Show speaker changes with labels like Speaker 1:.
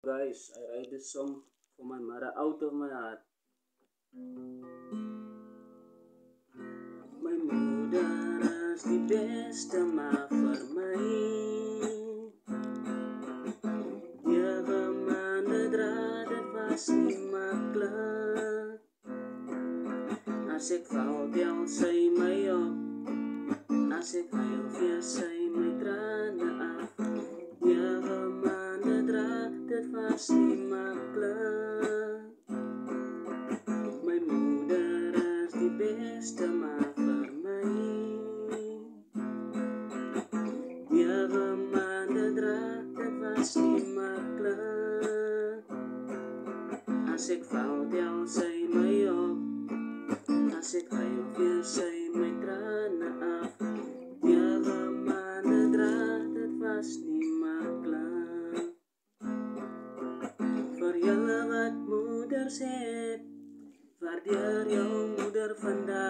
Speaker 1: Guys, I write this song for my mother out of my heart. My moeder is die beste maar vir my. Jewe maande dra, dit was nie maklik. As ek val, tel sy my op. As ek huil, vee sy my trane af. Jewe maande dra, dit was nie maklik. My moeder is die beste maar vir my. Jewe maande dra, dit was nie maklik. As ek val, tel sy my op. As ek huil, vee sy my trane af. Jewe maande dra, dit was nie maklik. Vir julle wat moeders het, waardeer jou moeder vandag.